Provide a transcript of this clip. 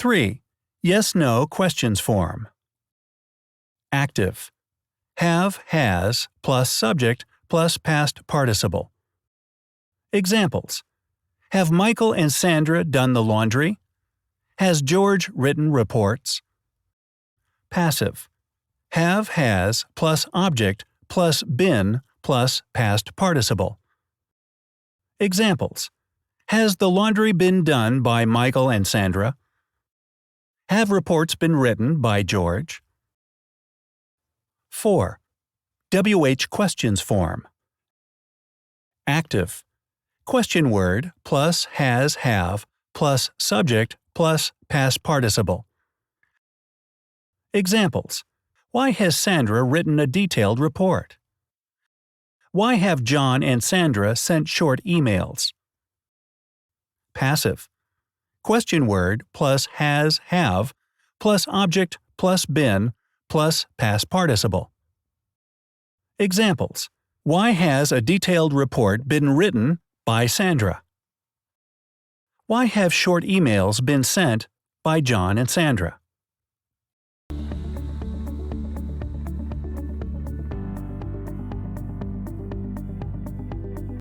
3. Yes/No questions form. Active. Have, has, plus subject, plus past participle. Examples. Have Michael and Sandra done the laundry? Has George written reports? Passive. Have, has, plus object, plus been, plus past participle. Examples. Has the laundry been done by Michael and Sandra? Have reports been written by George? 4. WH questions form. Active. Question word plus has, have, plus subject, plus past participle. Examples. Why has Sandra written a detailed report? Why have John and Sandra sent short emails? Passive. Question word plus has, have, plus object, plus been, plus past participle. Examples. Why has a detailed report been written by Sandra? Why have short emails been sent by John and Sandra?